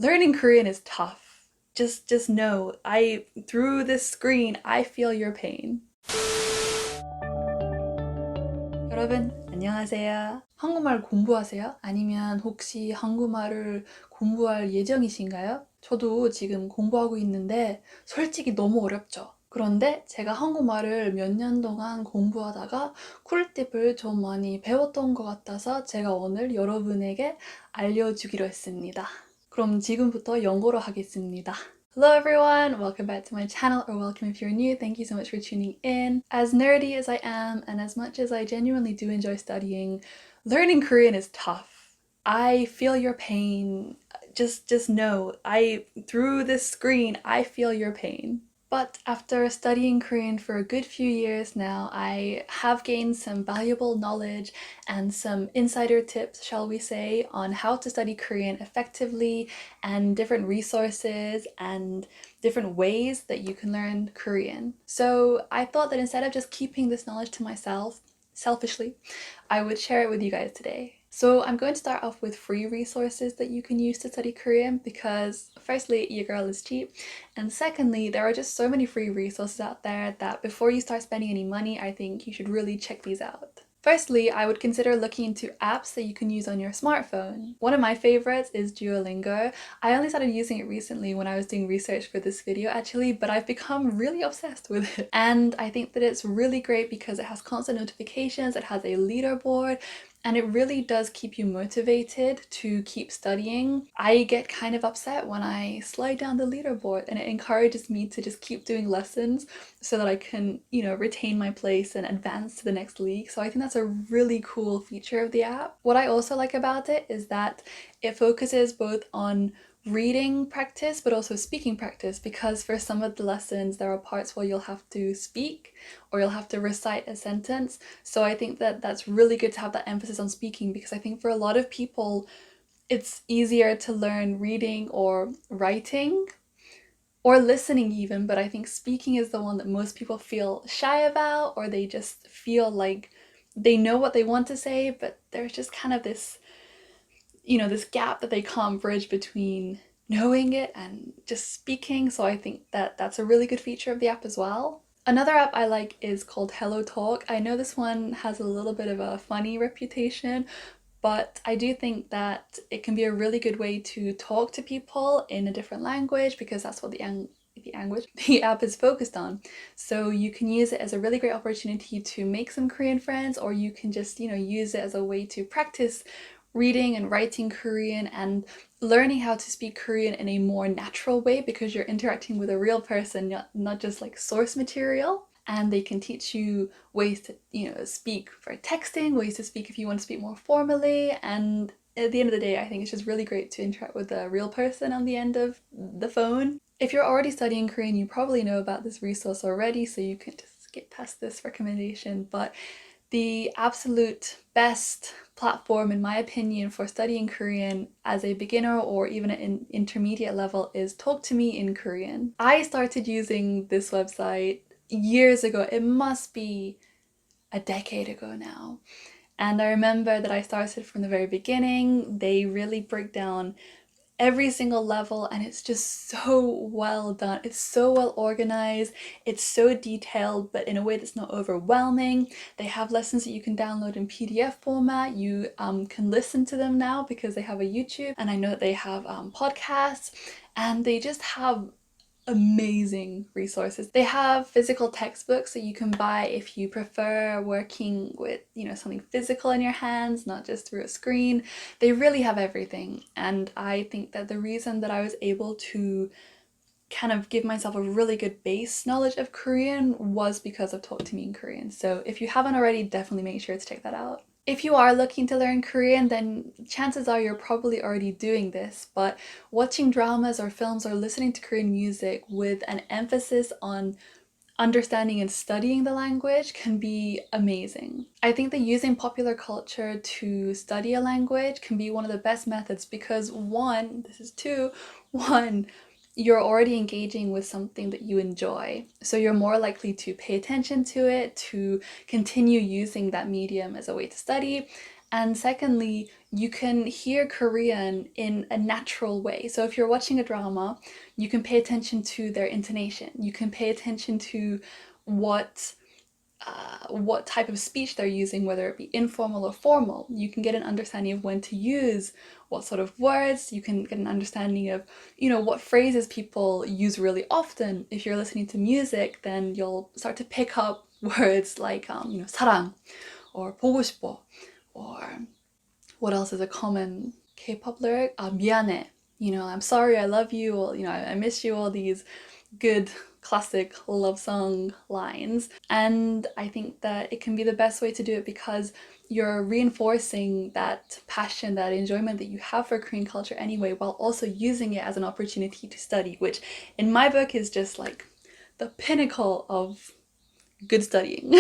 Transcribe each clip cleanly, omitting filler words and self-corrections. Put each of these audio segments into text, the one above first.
Learning Korean is tough. Just know, through this screen, I feel your pain. 여러분, 안녕하세요. 한국말 공부하세요? 아니면 혹시 한국말을 공부할 예정이신가요? 저도 지금 공부하고 있는데 솔직히 너무 어렵죠. 그런데 제가 한국말을 몇 년 동안 공부하다가 꿀팁을 좀 많이 배웠던 것 같아서 제가 오늘 여러분에게 알려주기로 했습니다. 그럼 지금부터 영어로 하겠습니다. Hello everyone, welcome back to my channel, or welcome if you're new. Thank you so much for tuning in. As nerdy as I am, and as much as I genuinely do enjoy studying, learning Korean is tough. I feel your pain. Just know, through this screen, I feel your pain. But after studying Korean for a good few years now, I have gained some valuable knowledge and some insider tips, shall we say, on how to study Korean effectively and different resources and different ways that you can learn Korean. So I thought that instead of just keeping this knowledge to myself, selfishly, I would share it with you guys today. So I'm going to start off with free resources that you can use to study Korean because firstly, your girl is cheap, and secondly, there are just so many free resources out there that before you start spending any money, I think you should really check these out. Firstly, I would consider looking into apps that you can use on your smartphone. One of my favorites is Duolingo. I only started using it recently when I was doing research for this video actually, but I've become really obsessed with it. And I think that it's really great because it has constant notifications, it has a leaderboard, and it really does keep you motivated to keep studying. I get kind of upset when I slide down the leaderboard, and it encourages me to just keep doing lessons so that I can, retain my place and advance to the next league. So I think that's a really cool feature of the app. What I also like about it is that it focuses both on reading practice but also speaking practice, because for some of the lessons there are parts where you'll have to speak or you'll have to recite a sentence. So I think that that's really good to have that emphasis on speaking, because I think for a lot of people it's easier to learn reading or writing or listening even, but I think speaking is the one that most people feel shy about, or they just feel like they know what they want to say but there's just kind of this this gap that they can't bridge between knowing it and just speaking. So I think that that's a really good feature of the app as well. Another app I like is called HelloTalk. I know this one has a little bit of a funny reputation, but I do think that it can be a really good way to talk to people in a different language, because that's what the app is focused on. So you can use it as a really great opportunity to make some Korean friends, or you can just, use it as a way to practice reading and writing Korean and learning how to speak Korean in a more natural way, because you're interacting with a real person, not just like source material. And they can teach you ways to, speak for texting, ways to speak if you want to speak more formally. And at the end of the day, I think it's just really great to interact with a real person on the end of the phone. If you're already studying Korean, you probably know about this resource already, so you can just skip past this recommendation. But the absolute best platform, in my opinion, for studying Korean as a beginner or even an intermediate level is Talk to Me in Korean. I started using this website years ago. It must be a decade ago now. And I remember that I started from the very beginning. They really break down every single level, and it's just so well done. It's so well organized, it's so detailed, but in a way that's not overwhelming. They have lessons that you can download in PDF format. You can listen to them now because they have a YouTube, and I know that they have podcasts, and they just have amazing resources. They have physical textbooks that you can buy if you prefer working with, something physical in your hands, not just through a screen. They really have everything. And I think that the reason that I was able to kind of give myself a really good base knowledge of Korean was because of Talk to Me in Korean. So if you haven't already, definitely make sure to check that out. If you are looking to learn Korean, then chances are you're probably already doing this, but watching dramas or films or listening to Korean music with an emphasis on understanding and studying the language can be amazing. I think that using popular culture to study a language can be one of the best methods because one, you're already engaging with something that you enjoy. So you're more likely to pay attention to it, to continue using that medium as a way to study. And secondly, you can hear Korean in a natural way. So if you're watching a drama, you can pay attention to their intonation. You can pay attention to what what type of speech they're using, whether it be informal or formal. You can get an understanding of when to use what sort of words. You can get an understanding of, what phrases people use really often. If you're listening to music, then you'll start to pick up words like, 사랑 or 보고 싶어, or what else is a common K-pop lyric? 미안해. I'm sorry, I love you, or, I miss you, all these good classic love song lines. And I think that it can be the best way to do it because you're reinforcing that passion, that enjoyment that you have for Korean culture anyway, while also using it as an opportunity to study, which in my book is just like the pinnacle of good studying.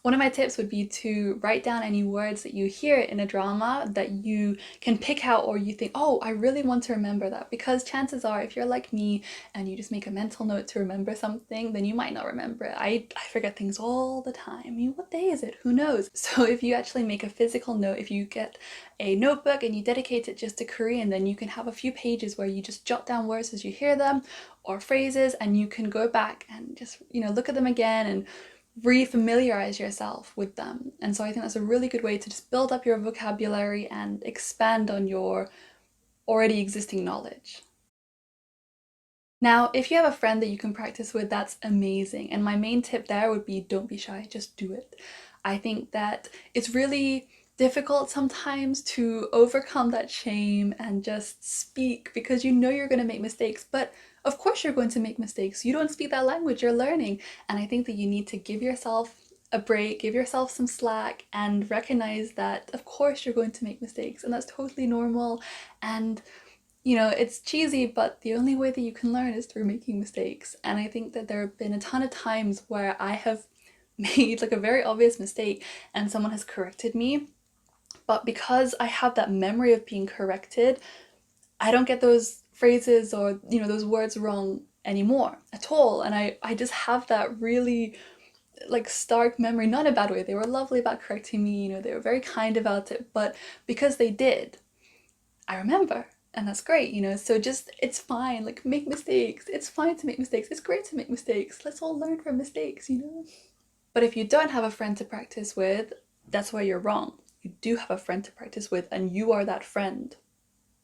One of my tips would be to write down any words that you hear in a drama that you can pick out, or you think, oh, I really want to remember that. Because chances are, if you're like me and you just make a mental note to remember something, then you might not remember it. I forget things all the time. I mean, what day is it? Who knows? So if you actually make a physical note, if you get a notebook and you dedicate it just to Korean, then you can have a few pages where you just jot down words as you hear them or phrases, and you can go back and just, look at them again and re-familiarize yourself with them. And so I think that's a really good way to just build up your vocabulary and expand on your already existing knowledge. Now, if you have a friend that you can practice with, that's amazing. And my main tip there would be don't be shy, just do it. I think that it's really difficult sometimes to overcome that shame and just speak because you're going to make mistakes. But of course, you're going to make mistakes. You don't speak that language, you're learning. And I think that you need to give yourself a break, give yourself some slack, and recognize that, of course, you're going to make mistakes, and that's totally normal. And it's cheesy, but the only way that you can learn is through making mistakes. And I think that there have been a ton of times where I have made like a very obvious mistake and someone has corrected me. But because I have that memory of being corrected, I don't get those phrases or, those words wrong anymore at all. And I just have that really like stark memory, not in a bad way. They were lovely about correcting me, they were very kind about it, but because they did, I remember. And that's great, so just, it's fine, like make mistakes. It's fine to make mistakes. It's great to make mistakes. Let's all learn from mistakes. But if you don't have a friend to practice with, that's where you're wrong. You do have a friend to practice with, and you are that friend.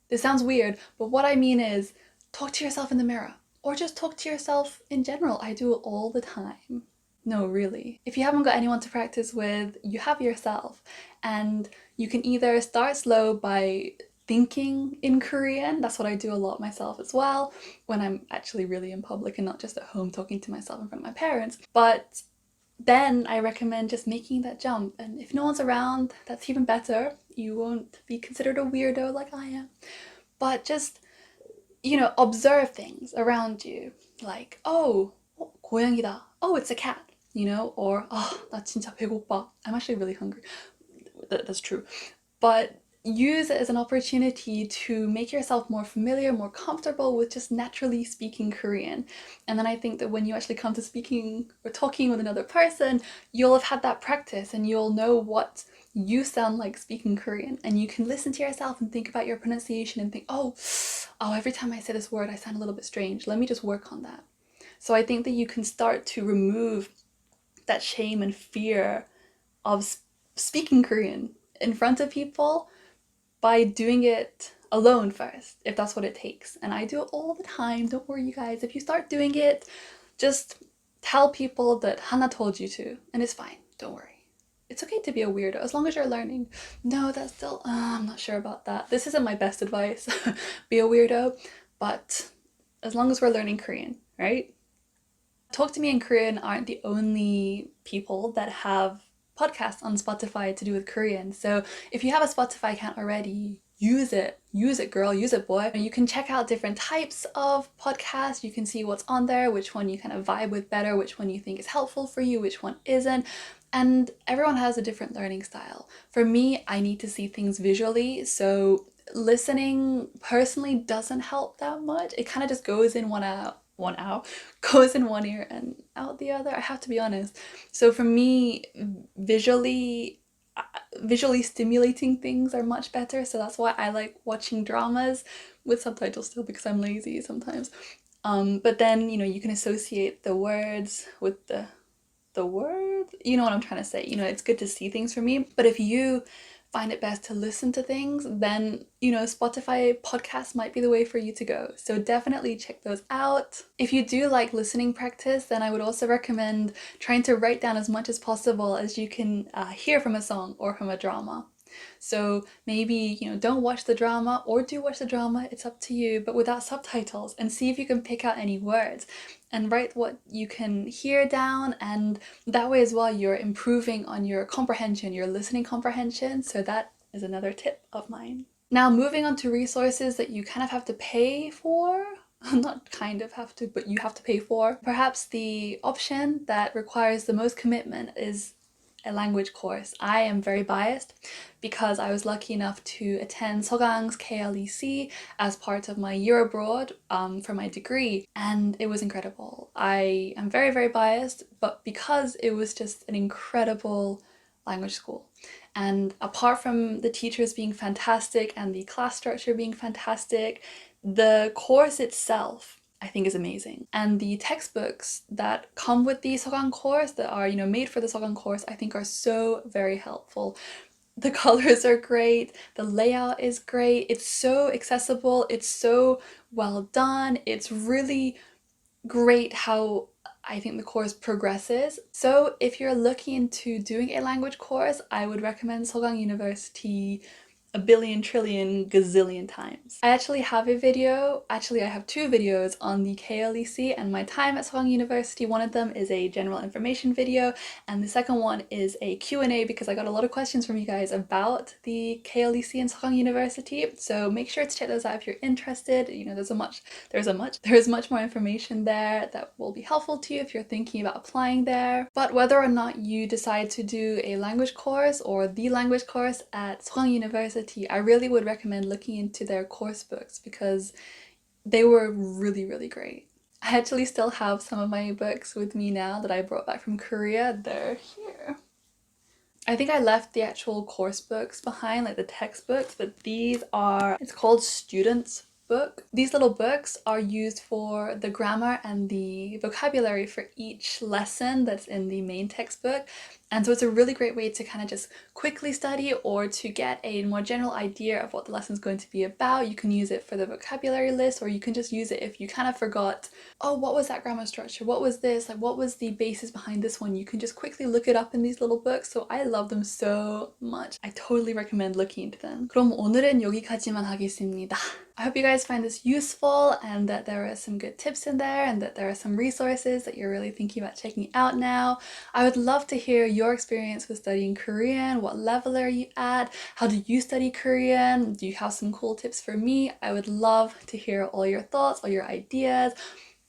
This sounds weird, but what I mean is talk to yourself in the mirror, or just talk to yourself in general. I do it all the time. No, really. If you haven't got anyone to practice with, you have yourself, and you can either start slow by thinking in Korean. That's what I do a lot myself as well, when I'm actually really in public and not just at home talking to myself in front of my parents. But then I recommend just making that jump. And if no one's around, that's even better. You won't be considered a weirdo like I am. But just, observe things around you. Like, oh, 고양이다. Oh, it's a cat. Or, 나 진짜 배고파. I'm actually really hungry. That's true. But use it as an opportunity to make yourself more familiar, more comfortable with just naturally speaking Korean. And then I think that when you actually come to speaking or talking with another person, you'll have had that practice and you'll know what you sound like speaking Korean. And you can listen to yourself and think about your pronunciation and think, oh, every time I say this word, I sound a little bit strange. Let me just work on that. So I think that you can start to remove that shame and fear of speaking Korean in front of people by doing it alone first, if that's what it takes. And I do it all the time. Don't worry, you guys. If you start doing it, just tell people that Hannah told you to, and it's fine. Don't worry. It's okay to be a weirdo as long as you're learning. No, that's still, I'm not sure about that. This isn't my best advice. Be a weirdo, but as long as we're learning Korean, right? Talk to Me in Korean aren't the only people that have podcasts on Spotify to do with Korean. So if you have a Spotify account already, use it. Use it, girl. Use it, boy. You can check out different types of podcasts. You can see what's on there, which one you kind of vibe with better, which one you think is helpful for you, which one isn't. And everyone has a different learning style. For me, I need to see things visually, so listening personally doesn't help that much. It kind of just goes in goes in one ear and out the other. I have to be honest. So for me, visually, visually stimulating things are much better, so that's why I like watching dramas with subtitles still, because I'm lazy sometimes. But then, you know, you can associate the words with the word. You know what I'm trying to say. You know, it's good to see things for me. But if you find it best to listen to things, then, you know, Spotify podcasts might be the way for you to go. So definitely check those out. If you do like listening practice, then I would also recommend trying to write down as much as possible as you can hear from a song or from a drama. So maybe, you know, don't watch the drama, or do watch the drama, it's up to you, but without subtitles, and see if you can pick out any words and write what you can hear down, and that way as well you're improving on your comprehension, your listening comprehension. So that is another tip of mine. Now moving on to resources that you kind of have to pay for. Not kind of have to, but you have to pay for. Perhaps the option that requires the most commitment is a language course. I am very biased because I was lucky enough to attend Sogang's KLEC as part of my year abroad for my degree, and it was incredible. I am very, very biased, but because it was just an incredible language school. And apart from the teachers being fantastic and the class structure being fantastic, the course itself I think is amazing. And the textbooks that come with the Sogang course, that are, you know, made for the Sogang course, I think are so very helpful. The colors are great, the layout is great, it's so accessible, it's so well done, it's really great how I think the course progresses. So if you're looking into doing a language course, I would recommend Sogang University a billion, trillion, gazillion times. I actually have a video, actually I have two videos on the KLEC and my time at Sogang University. One of them is a general information video, and the second one is a Q&A because I got a lot of questions from you guys about the KLEC and Sogang University. So make sure to check those out if you're interested. You know, there's much more information there that will be helpful to you if you're thinking about applying there. But whether or not you decide to do a language course or the language course at Sogang University, I really would recommend looking into their course books because they were really, really great. I actually still have some of my books with me now that I brought back from Korea. They're here. I think I left the actual course books behind, like the textbooks, but these are, it's called Students Book. These little books are used for the grammar and the vocabulary for each lesson that's in the main textbook. And so it's a really great way to kind of just quickly study or to get a more general idea of what the lesson's going to be about. You can use it for the vocabulary list, or you can just use it if you kind of forgot, oh, what was that grammar structure? What was this? Like, what was the basis behind this one? You can just quickly look it up in these little books. So I love them so much. I totally recommend looking into them. 그럼 오늘은 여기까지만 하겠습니다. I hope you guys find this useful and that there are some good tips in there and that there are some resources that you're really thinking about checking out now. I would love to hear your experience with studying Korean. What level are you at? How do you study Korean? Do you have some cool tips for me? I would love to hear all your thoughts, all your ideas,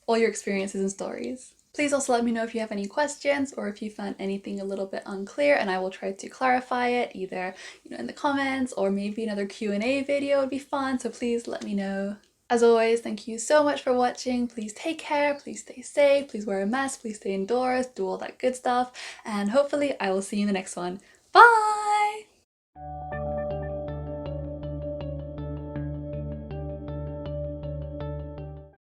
all your experiences and stories. Please also let me know if you have any questions or if you found anything a little bit unclear, and I will try to clarify it either, you know, in the comments, or maybe another Q&A video would be fun, so please let me know. As always, thank you so much for watching. Please take care, please stay safe, please wear a mask, please stay indoors, do all that good stuff, and hopefully I will see you in the next one. Bye!